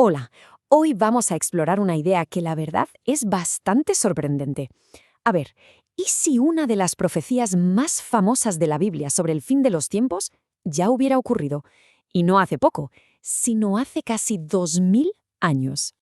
Hola, hoy vamos a explorar una idea que la verdad es bastante sorprendente. A ver, ¿y si una de las profecías más famosas de la Biblia sobre el fin de los tiempos ya hubiera ocurrido? Y no hace poco, sino hace casi 2000 años.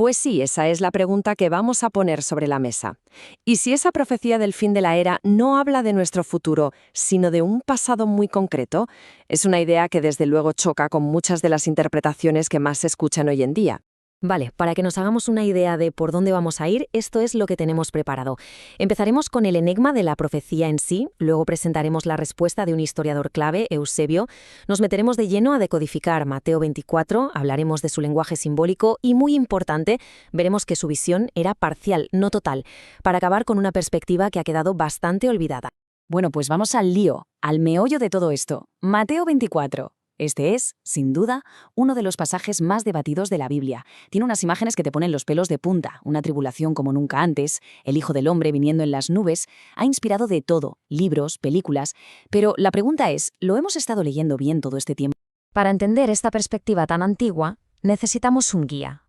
Pues sí, esa es la pregunta que vamos a poner sobre la mesa. ¿Y si esa profecía del fin de la era no habla de nuestro futuro, sino de un pasado muy concreto? Es una idea que desde luego choca con muchas de las interpretaciones que más se escuchan hoy en día. Vale, para que nos hagamos una idea de por dónde vamos a ir, esto es lo que tenemos preparado. Empezaremos con el enigma de la profecía en sí, luego presentaremos la respuesta de un historiador clave, Eusebio, nos meteremos de lleno a decodificar Mateo 24, hablaremos de su lenguaje simbólico y, muy importante, veremos que su visión era parcial, no total, para acabar con una perspectiva que ha quedado bastante olvidada. Bueno, pues vamos al lío, al meollo de todo esto. Mateo 24. Este es, sin duda, uno de los pasajes más debatidos de la Biblia. Tiene unas imágenes que te ponen los pelos de punta, una tribulación como nunca antes, el Hijo del Hombre viniendo en las nubes, ha inspirado de todo, libros, películas, pero la pregunta es, ¿lo hemos estado leyendo bien todo este tiempo? Para entender esta perspectiva tan antigua, necesitamos un guía.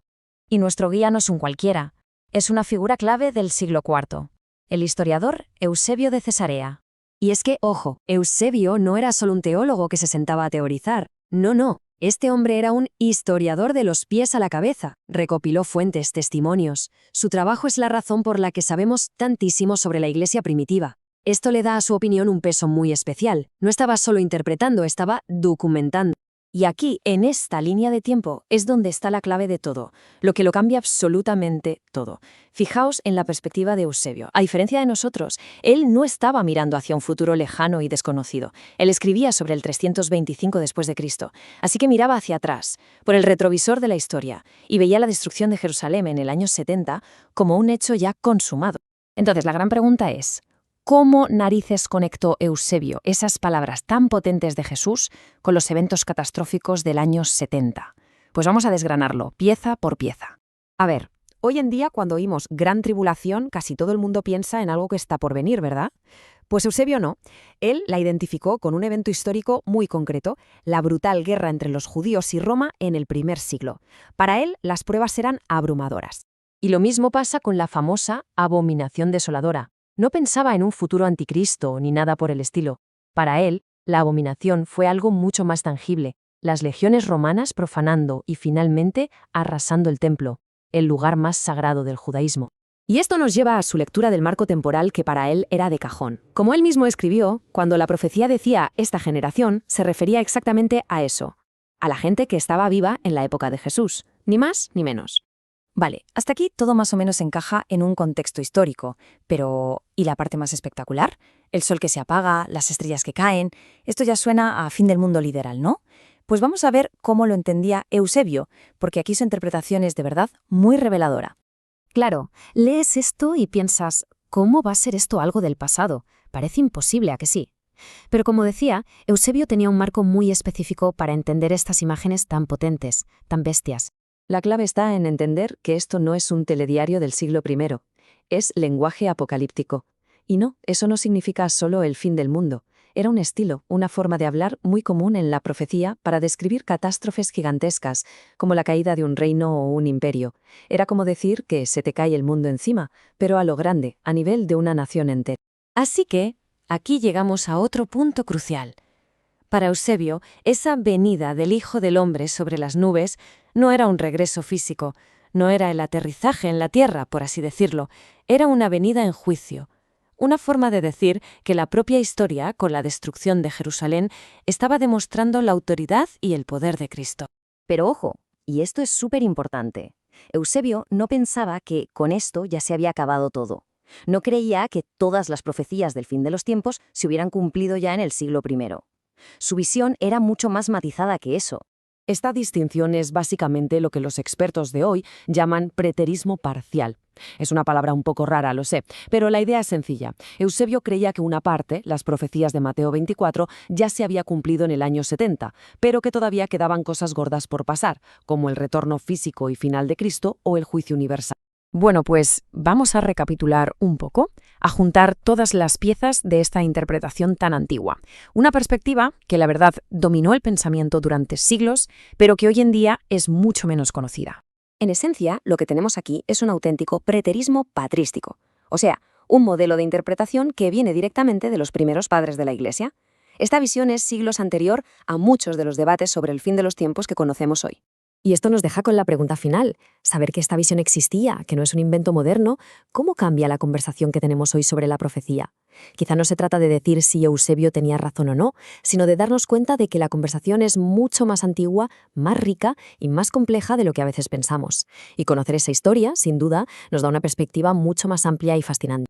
Y nuestro guía no es un cualquiera, es una figura clave del siglo IV, el historiador Eusebio de Cesarea. Y es que, ojo, Eusebio no era solo un teólogo que se sentaba a teorizar. No. Este hombre era un historiador de los pies a la cabeza. Recopiló fuentes, testimonios. Su trabajo es la razón por la que sabemos tantísimo sobre la Iglesia primitiva. Esto le da a su opinión un peso muy especial. No estaba solo interpretando, estaba documentando. Y aquí, en esta línea de tiempo, es donde está la clave de todo, lo que lo cambia absolutamente todo. Fijaos en la perspectiva de Eusebio. A diferencia de nosotros, él no estaba mirando hacia un futuro lejano y desconocido. Él escribía sobre el 325 después de Cristo, así que miraba hacia atrás, por el retrovisor de la historia, y veía la destrucción de Jerusalén en el año 70 como un hecho ya consumado. Entonces, la gran pregunta es, ¿cómo narices conectó Eusebio esas palabras tan potentes de Jesús con los eventos catastróficos del año 70? Pues vamos a desgranarlo, pieza por pieza. A ver, hoy en día cuando oímos gran tribulación, casi todo el mundo piensa en algo que está por venir, ¿verdad? Pues Eusebio no. Él la identificó con un evento histórico muy concreto, la brutal guerra entre los judíos y Roma en el primer siglo. Para él, las pruebas eran abrumadoras. Y lo mismo pasa con la famosa abominación desoladora. No pensaba en un futuro anticristo ni nada por el estilo. Para él, la abominación fue algo mucho más tangible, las legiones romanas profanando y finalmente arrasando el templo, el lugar más sagrado del judaísmo. Y esto nos lleva a su lectura del marco temporal que para él era de cajón. Como él mismo escribió, cuando la profecía decía esta generación, se refería exactamente a eso, a la gente que estaba viva en la época de Jesús, ni más ni menos. Vale, hasta aquí todo más o menos encaja en un contexto histórico, pero ¿y la parte más espectacular? El sol que se apaga, las estrellas que caen, esto ya suena a fin del mundo literal, ¿no? Pues vamos a ver cómo lo entendía Eusebio, porque aquí su interpretación es de verdad muy reveladora. Claro, lees esto y piensas, ¿cómo va a ser esto algo del pasado? Parece imposible, ¿a que sí? Pero como decía, Eusebio tenía un marco muy específico para entender estas imágenes tan potentes, tan bestias. La clave está en entender que esto no es un telediario del siglo I, es lenguaje apocalíptico. Y no, eso no significa solo el fin del mundo. Era un estilo, una forma de hablar muy común en la profecía para describir catástrofes gigantescas, como la caída de un reino o un imperio. Era como decir que se te cae el mundo encima, pero a lo grande, a nivel de una nación entera. Así que, aquí llegamos a otro punto crucial. Para Eusebio, esa venida del Hijo del Hombre sobre las nubes no era un regreso físico, no era el aterrizaje en la tierra, por así decirlo, era una venida en juicio. Una forma de decir que la propia historia, con la destrucción de Jerusalén, estaba demostrando la autoridad y el poder de Cristo. Pero ojo, y esto es súper importante, Eusebio no pensaba que con esto ya se había acabado todo. No creía que todas las profecías del fin de los tiempos se hubieran cumplido ya en el siglo I. Su visión era mucho más matizada que eso. Esta distinción es básicamente lo que los expertos de hoy llaman preterismo parcial. Es una palabra un poco rara, lo sé, pero la idea es sencilla. Eusebio creía que una parte, las profecías de Mateo 24, ya se había cumplido en el año 70, pero que todavía quedaban cosas gordas por pasar, como el retorno físico y final de Cristo o el juicio universal. Bueno, pues vamos a recapitular un poco. a juntar todas las piezas de esta interpretación tan antigua. Una perspectiva que, la verdad, dominó el pensamiento durante siglos, pero que hoy en día es mucho menos conocida. En esencia, lo que tenemos aquí es un auténtico preterismo patrístico, o sea, un modelo de interpretación que viene directamente de los primeros padres de la Iglesia. Esta visión es siglos anterior a muchos de los debates sobre el fin de los tiempos que conocemos hoy. Y esto nos deja con la pregunta final. Saber que esta visión existía, que no es un invento moderno, ¿cómo cambia la conversación que tenemos hoy sobre la profecía? Quizá no se trata de decir si Eusebio tenía razón o no, sino de darnos cuenta de que la conversación es mucho más antigua, más rica y más compleja de lo que a veces pensamos. Y conocer esa historia, sin duda, nos da una perspectiva mucho más amplia y fascinante.